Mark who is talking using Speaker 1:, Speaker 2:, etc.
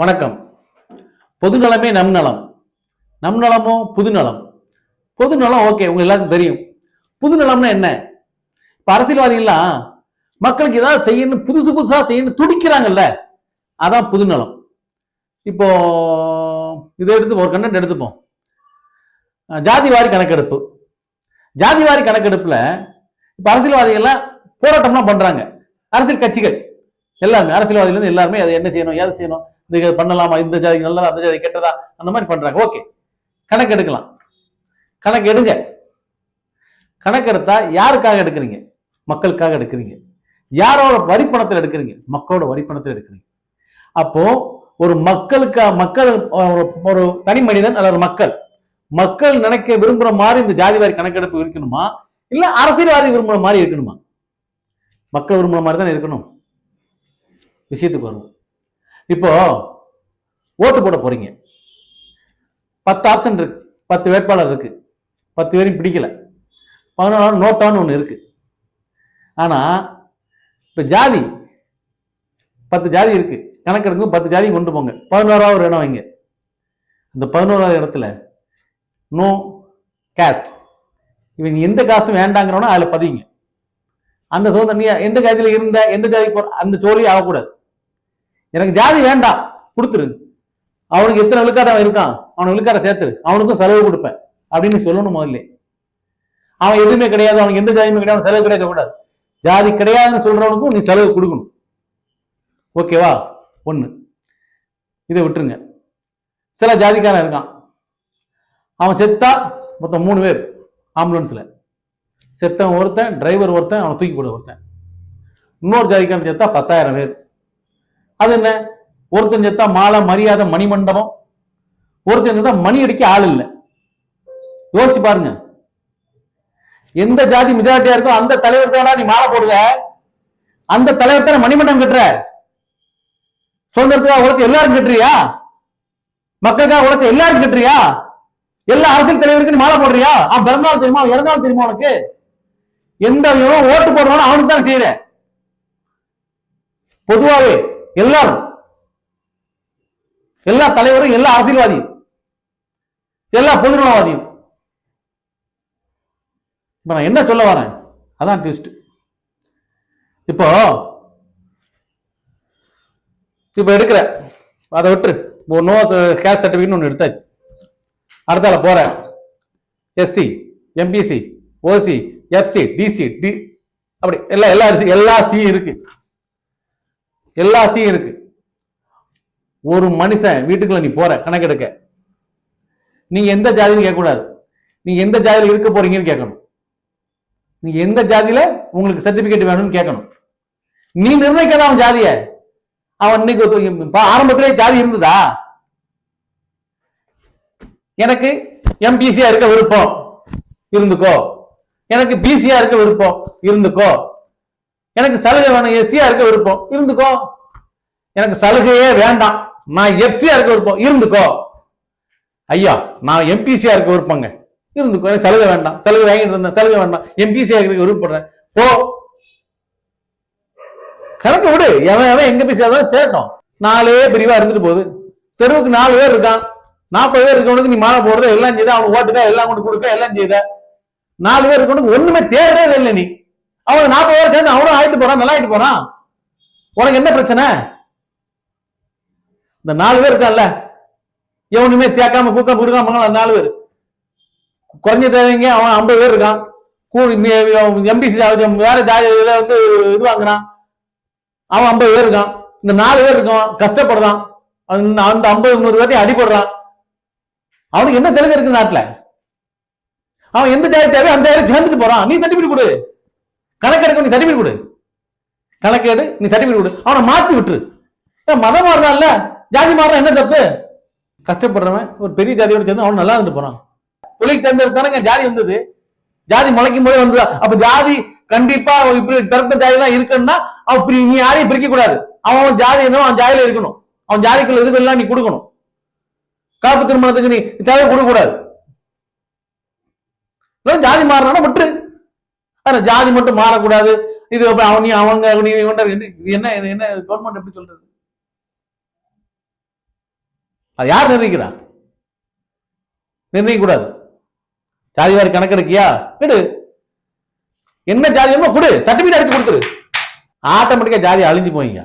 Speaker 1: வணக்கம். பொதுநலமே நம் நலம். நம் நலமோ புதுநலம். பொதுநலம் ஓகே, உங்க எல்லாருக்கும் தெரியும். புதுநலம்னா என்ன? இப்ப அரசியல்வாதிகள்லாம் மக்களுக்கு ஏதாவது செய்யணும், புதுசு புதுசா செய்யணும் துடிக்கிறாங்கல்ல, அதான் புதுநலம். இப்போ இதை எடுத்து ஒரு கண்டென்ட் எடுத்துப்போம். ஜாதிவாரி கணக்கெடுப்பு. ஜாதிவாரி கணக்கெடுப்புல இப்ப அரசியல்வாதிகள்லாம் போராட்டம்லாம் பண்றாங்க. அரசியல் கட்சிகள் எல்லாருமே, அரசியல்வாதிகள் இருந்து எல்லாருமே அதை என்ன செய்யணும், ஏது செய்யணும், இது பண்ணலாமா, இந்த ஜாதி நல்லதா, அந்த ஜாதி கெட்டதா, அந்த மாதிரி பண்றாங்க. ஓகே, கணக்கு எடுக்கலாம். கணக்கு எடுங்க. கணக்கெடுத்தா யாருக்காக எடுக்கிறீங்க? மக்களுக்காக எடுக்கிறீங்க. யாரோட வரிப்பணத்தில் எடுக்கிறீங்க? மக்களோட வரிப்பணத்தில் எடுக்கிறீங்க. அப்போ ஒரு மக்கள் ஒரு தனி மனிதன் அல்லது மக்கள் மக்கள் நினைக்க விரும்புற மாதிரி இந்த ஜாதிவாரி கணக்கெடுப்பு இருக்கணுமா, இல்ல அரசியல்வாதி விரும்புற மாதிரி இருக்கணுமா? மக்கள் விரும்புற மாதிரி தான் இருக்கணும். விஷயத்துக்கு வருவோம். இப்போ ஓட்டு போட போறீங்க. 10 ஆப்ஷன் இருக்கு, 10 வேட்பாளர் இருக்கு, 10 பேரையும் பிடிக்கல, 11 நோட்டான்னு ஒண்ணு இருக்கு. ஆனா இப்ப ஜாதி 10 ஜாதி இருக்கு, கணக்கெடுக்கும் 10 ஜாதி கொண்டு போங்க, 11வது இடம் வைங்க. அந்த 11வது இடத்துல நோ காஸ்ட், இவங்க எந்த காஸ்டும் வேண்டாங்கிறவனா அதுல பதிங்க. அந்த சுதந்திரம், நீ எந்த ஜாதியில இருந்த, எந்த ஜாதி அந்த ஜோலி ஆகக்கூடாது. எனக்கு ஜாதி வேண்டாம், கொடுத்துரு. அவனுக்கு எத்தனை விழுக்காரம் இருக்கான், அவனுக்கு விழுக்கார சேர்த்துரு, அவனுக்கும் செலவு கொடுப்பேன் அப்படின்னு சொல்லணும் முதல்ல. அவன் எதுவுமே கிடையாது, அவனுக்கு எந்த ஜாதியுமே கிடையாது, செலவு கிடைக்க கூடாது. ஜாதி கிடையாதுன்னு சொல்றவனுக்கும் நீ செலவு கொடுக்கணும். ஓகேவா? ஒண்ணு. இதை விட்டுருங்க. சில ஜாதிக்காரன் இருக்கான், அவன் செத்தா மொத்தம் 3 பேர் ஆம்புலன்ஸ்ல. செத்தவன் ஒருத்தன், டிரைவர் ஒருத்தன், அவன் தூக்கி போட ஒருத்தன். இன்னொரு ஜாதிக்காரன் செத்தா 10,000 பேர். அது என்ன? ஒருத்தன் செத்தா மாலை மரியாதை மணிமண்டபம், ஒருத்தன் செத்தா மணி அடிக்க ஆள் இல்லை. யோசிச்சு பாருங்க. எந்த ஜாதி மெஜாரிட்டியா இருக்கோ அந்த தலைவர் தானா நீ மாலை போடுற, அந்த தலைவர் தானே மணிமண்டபம் கட்டுற. சுதந்திரத்துக்காக உழைச்ச எல்லாரும் கட்டுறியா? மக்களுக்காக உழைச்ச எல்லாரும் கட்டுறியா? எல்லா அரசியல் தலைவருக்கு நீ மாலை போடுறியா? அவன் பிறந்தாலும் தெரியுமா, இறந்தாலும் தெரியுமா உனக்கு? எந்த ஓட்டு போடுறானோ அவனுக்கு தான் செய்யற. பொதுவாவே எல்லாரும், எல்லா தலைவரும், எல்லா அரசியல்வாதியும், எல்லா பொதுநலவாதியும். இப்ப நான் என்ன சொல்ல வரேன், அதான் ட்விஸ்ட். இப்போ எடுக்கிற அதை விட்டு ஒரு நோ கேஸ்ட் சர்டிபிகேட் ஒன்று எடுத்தாச்சு. அடுத்தால போற எஸ்சி, எம்பிசி, ஓசி, எஃப்சி, டிசி, டி, அப்படி எல்லா சி இருக்கு, எல்லா சி இருக்கு. ஒரு மனுஷன் வீட்டுக்குள்ள நீ போற கணக்கெடுக்க, நீ எந்த ஜாதின்னு கேட்கக்கூடாது, நீ எந்த ஜாதியில இருக்க போறீங்கன்னு கேட்கணும். நீ எந்த ஜாதியில உங்களுக்கு சர்டிபிகேட் வேணும்னு கேட்கணும். நீ நிர்ணயிக்காத அவன் ஜாதிய. அவன் இன்னைக்கு ஆரம்பத்திலே ஜாதி இருந்ததா? எனக்கு எம்பிசியா இருக்க விருப்பம், இருந்துக்கோ. எனக்கு பிசியா இருக்க விருப்பம், இருந்துக்கோ. எனக்கு சலுகை வேணும், எஸ்சியா இருக்க விருப்பம், இருந்துக்கோ. எனக்கு சலுகையே வேண்டாம், நான் எஃப்சியா இருக்க விருப்பம், இருந்துக்கோ. ஐயா நான் எம்பிசியா இருக்க விருப்பங்க, இருந்துக்கோ. எனக்கு சலுகை வேண்டாம், சலுகை வாங்கிட்டு இருந்தேன், சலுகை வேண்டாம், எம்பிசியா இருக்க விருப்பப்படுறேன், போ. கணக்கு விடு. எவன் எங்க பிசியா தான் சேரட்டும். 4 பிரிவா இருந்துட்டு போகுது. தெருவுக்கு 4 பேர் இருக்கான், 40 பேர் இருக்கவனுக்கு நீ மாலை போடுறத எல்லாம் செய்த, அவனுக்கு ஓட்டுக்க, எல்லாம் கொண்டு கொடுக்க, எல்லாம் செய்த. 4 பேர் இருக்கவனுக்கு ஒண்ணுமே தேர்றதே இல்லை. நீ அவனுக்கு 40 பேர் சேர்ந்து அவனும் ஆயிட்டு போறான், நல்லா ஆயிட்டு போறான். உனக்கு என்ன பிரச்சனை? இந்த 4 பேர் இருக்கான்ல, எவனுமே தேக்காம கூக்காம கொடுக்காம 4 பேர் குறைஞ்ச தேவைங்க. அவன் 50 பேர் இருக்கான். எம்பிசி வேற ஜாதியில இது வாங்குறான், அவன் 50 பேர் இருக்கான். இந்த 4 பேர் இருக்கான், கஷ்டப்படுறான். அந்த 50-100 பேர்த்தையும் அடிபடுறான். அவனுக்கு என்ன சலுகை இருக்கு நாட்டுல? அவன் எந்த ஜாதி தேவை அந்த ஜாதி சேர்ந்துட்டு போறான். நீ சர்டிபிகேட் கொடு, கணக்கெடுக்க நீ சர்டிபிகேட் கொடு, கணக்கெடு, நீ சர்டிபிகேட் கொடு. அவனை மாத்தி விட்டுரு. மதம் மாறுறான்ல, ஜாதி மாறுறான், என்ன தப்பு? கஷ்டப்படுறவன் ஒரு பெரிய ஜாதியோட சேர்ந்து அவன் நல்லா இருந்துட்டு போறான். தொழில் தேர்ந்தெடுத்தானங்க ஜாதி வந்தது, ஜாதி முளைக்கும் போதே வந்ததா? அப்ப ஜாதி கண்டிப்பா இப்படி பிறந்த ஜாதி தான் இருக்குன்னா அப்படி நீ யாரையும் பிரிக்க கூடாது. அவன் ஜாதி என்ன, அவன் ஜாதியில இருக்கணும். அவன் ஜாதிக்குள்ள இதுக்கெல்லாம் நீ கொடுக்கணும். காப்பு திருமணத்துக்கு நீ தேவை கொடுக்க கூடாது. ஜாதி மாறினா விட்டுரு. ஜாதி மட்டும் மாறக்கூடாது. இது அவங்க என்ன கவர்மெண்ட் எப்படி சொல்றது? அது யார் நிர்ணயிக்கிறா? நிர்ணயிக்க கூடாது. ஜாதி வாரி கணக்கெடுக்கியா விடு, என்ன ஜாதி வேணுமோ கொடு, சர்டிபிகேட் அடிச்சு கொடுத்துரு, ஆட்டோமேட்டிக்கா ஜாதி அழிஞ்சு போய்ங்க.